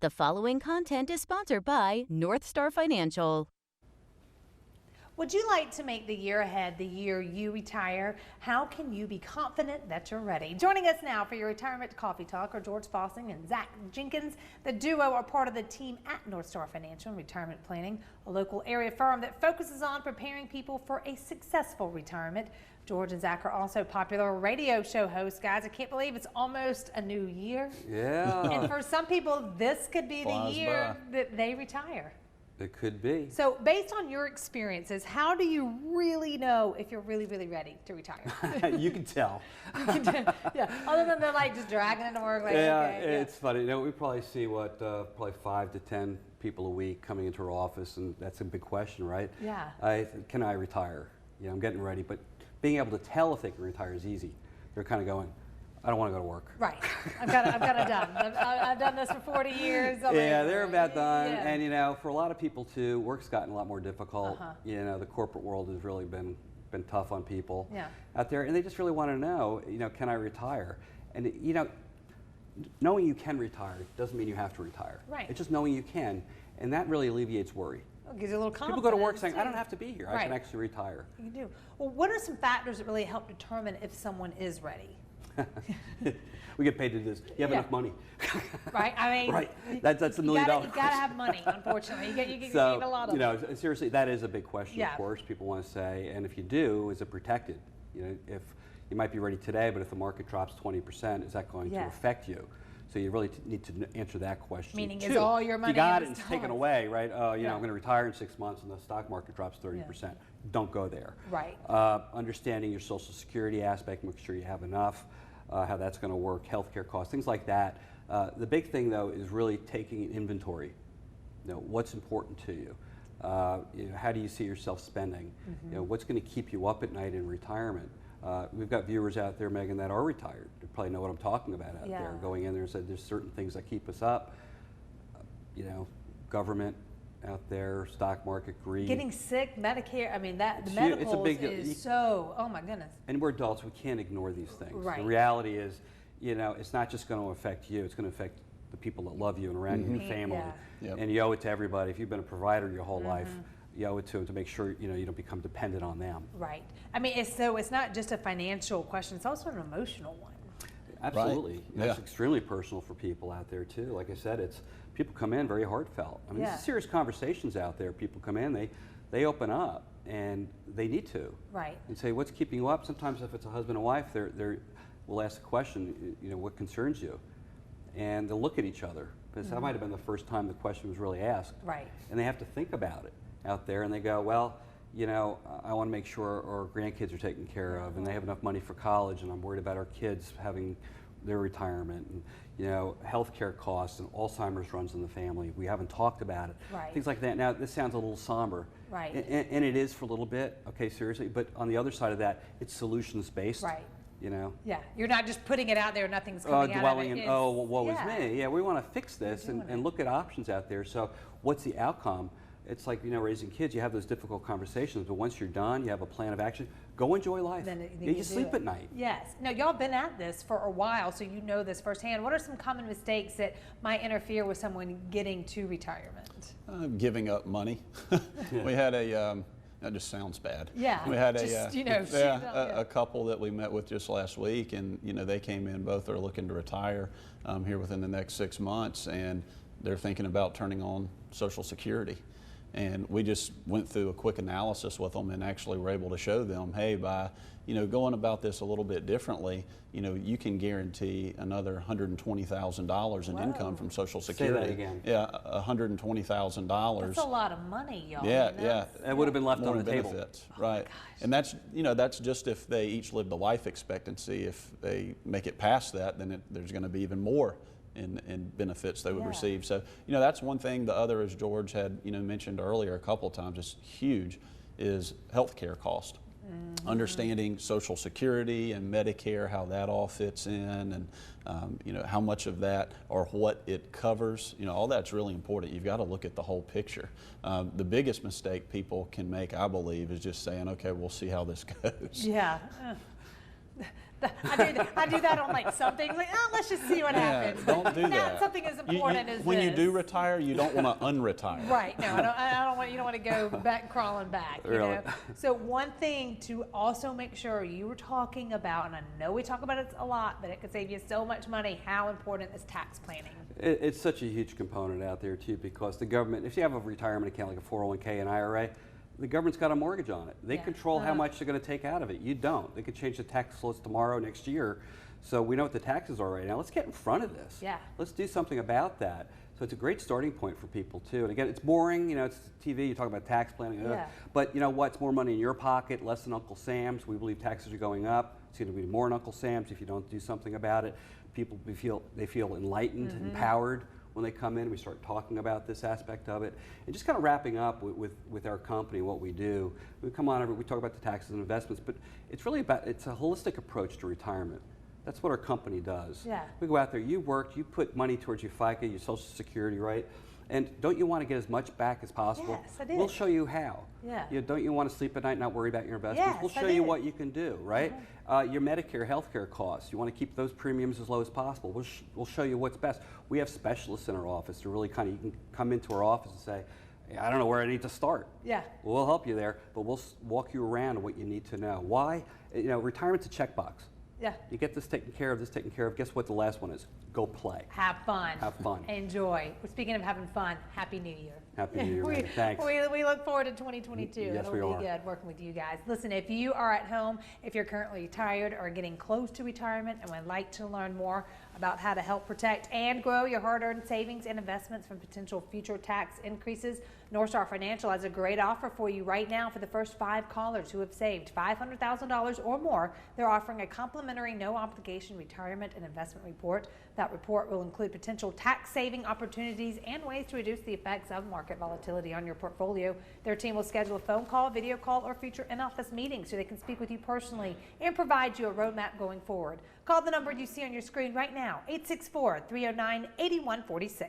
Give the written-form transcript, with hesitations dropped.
The following content is sponsored by NorthStar Financial. Would you like to make the year ahead the year you retire? How can you be confident that you're ready? Joining us now for your retirement coffee talk are George Fossing and Zach Jenkins. The duo are part of the team at NorthStar Financial and Retirement Planning, a local area firm that focuses on preparing people for a successful retirement. George and Zach are also popular radio show hosts. Guys, I can't believe it's almost a new year. Yeah. And for some people, this could be the year that they retire. It could be. So based on your experiences, how do you really know if you're really, really ready to retire? You can tell. Yeah, other than they're like just dragging it to work. Like, Yeah, okay, it's funny. You know, we probably see what, probably 5 to 10 people a week coming into our office, and that's a big question, right? Yeah. Can I retire? You know, I'm getting ready, but being able to tell if they can retire is easy. They're kind of going, I don't want to go to work. Right. I've got it done. I've done this for 40 years. Yeah, they're about done. Yeah. And, you know, for a lot of people, too, work's gotten a lot more difficult. You know, the corporate world has really been tough on people out there. And they just really want to know, you know, can I retire? And, you know, knowing you can retire doesn't mean you have to retire. Right. It's just knowing you can. And that really alleviates worry. It gives you a little confidence. People go to work saying, too. I don't have to be here. I can actually retire. You do. Well, what are some factors that really help determine if someone is ready? We get paid to do this. You have enough money. Right. I mean, right. That's $1 million. You got to have money, unfortunately. You get a lot of you know, seriously, that is a big question, Yeah. of course. People want to say, and if you do, is it protected? You know, if you might be ready today, but if the market drops 20%, is that going to affect you? So you really need to answer that question. Meaning, too. is all your money you got in it and the it's taken stock? away, right? You know, I'm going to retire in 6 months and the stock market drops 30%. Don't go there. Right. Understanding your Social Security aspect, make sure you have enough, how that's going to work, healthcare costs, things like that. The big thing, though, is really taking an inventory. You know, what's important to you? You know, how do you see yourself spending? You know, what's going to keep you up at night in retirement? We've got viewers out there, Megan, that are retired. They probably know what I'm talking about out there. Going in there and said there's certain things that keep us up. You know, government out there, stock market, greed. Getting sick, Medicare. I mean, the It's medical a big is so. Oh my goodness. And we're adults. We can't ignore these things. Right. The reality is, you know, it's not just going to affect you. It's going to affect the people that love you and around you, your family. And you owe it to everybody. If you've been a provider your whole life, you owe it to them to make sure you know you don't become dependent on them. Right. I mean, it's not just a financial question; it's also an emotional one. Absolutely. Right. It's extremely personal for people out there too. Like I said, it's people come in very heartfelt. I mean, there's serious conversations out there. People come in, they open up, and they need to. Right. And say, what's keeping you up? Sometimes if it's a husband and wife, we'll ask the question, you know, what concerns you? And they'll look at each other. Because that might have been the first time the question was really asked. Right. And they have to think about it out there, and they go, well, you know, I want to make sure our grandkids are taken care of, and they have enough money for college, and I'm worried about our kids having their retirement, and you know, healthcare costs, and Alzheimer's runs in the family. We haven't talked about it. Right. Things like that. Now, this sounds a little somber. Right. And it is for a little bit, okay, seriously, but on the other side of that, it's solutions-based. Right. You know? Yeah, you're not just putting it out there, nothing's coming out of dwelling it. in, oh, well, woe is me. Yeah, we want to fix this and look at options out there. So what's the outcome? It's like, you know, raising kids, you have those difficult conversations, but once you're done, you have a plan of action, go enjoy life. Then you sleep at night. Yes. Now, y'all been at this for a while, so you know this firsthand. What are some common mistakes that might interfere with someone getting to retirement? Giving up money. We had that just sounds bad. Yeah. We had a couple that we met with just last week, and you know they came in. Both are looking to retire here within the next 6 months, and they're thinking about turning on Social Security. And we just went through a quick analysis with them and actually were able to show them, hey, by going about this a little bit differently, you can guarantee another $120,000 in income from Social Security. Say that again. Yeah, $120,000. That's a lot of money, y'all. Yeah. That would have been left More on the table. benefits, right? And that's just if they each live the life expectancy. If they make it past that, then there's going to be even more in benefits they would receive. So, that's one thing. The other, as George had, mentioned earlier a couple of times, is huge, is healthcare cost. Understanding Social Security and Medicare, how that all fits in, and how much of that or what it covers, all that's really important. You've got to look at the whole picture. The biggest mistake people can make, I believe, is just saying, okay, we'll see how this goes. Yeah. I do that on like some things. Like, oh, let's just see what happens. Don't do Not that. something as important as when this. you do retire, you don't want to unretire. Right. No, I don't want you don't want to go back crawling back. You Really? know? So one thing to also make sure you were talking about, and I know we talk about it a lot, but it could save you so much money. How important is tax planning? It's such a huge component out there too, because the government, if you have a retirement account like a 401k and IRA, the government's got a mortgage on it. They Yeah. control how much they're going to take out of it. You don't. They could change the tax laws tomorrow, next year. So we know what the taxes are right now. Let's get in front of this. Yeah. Let's do something about that. So it's a great starting point for people too. And again, it's boring. You know, it's TV. You talk about tax planning. Yeah. But you know what's more money in your pocket, less than Uncle Sam's. We believe taxes are going up. It's going to be more than Uncle Sam's if you don't do something about it. People feel enlightened, empowered when they come in. We start talking about this aspect of it. And just kind of wrapping up with our company, what we do. We come on, we talk about the taxes and investments, but it's really about, it's a holistic approach to retirement. That's what our company does. Yeah. We go out there, you worked, you put money towards your FICA, your Social Security, right? And don't you want to get as much back as possible? Yes, I did. We'll show you how. Yeah. You know, don't you want to sleep at night and not worry about your investments? Yes, We'll I show you did. what you can do, right? Your Medicare, healthcare costs, you want to keep those premiums as low as possible. We'll show you what's best. We have specialists in our office to really kind of, you can come into our office and say, hey, I don't know where I need to start. Yeah. We'll help you there, but we'll walk you around what you need to know. Why? You know, retirement's a checkbox. Yeah. You get this taken care of, this taken care of. Guess what the last one is? Go play. Have fun. Have fun. Enjoy. Speaking of having fun, Happy New Year. Happy New Year, Randy. Thanks. We look forward to 2022. Yes, It'll we be are. good working with you guys. Listen, if you are at home, if you're currently retired or getting close to retirement and would like to learn more about how to help protect and grow your hard-earned savings and investments from potential future tax increases, NorthStar Financial has a great offer for you right now. For the first 5 callers who have saved $500,000 or more, they're offering a complimentary no-obligation retirement and investment report. That report will include potential tax-saving opportunities and ways to reduce the effects of market volatility on your portfolio. Their team will schedule a phone call, video call, or future in-office meeting so they can speak with you personally and provide you a roadmap going forward. Call the number you see on your screen right now, 864-309-8146.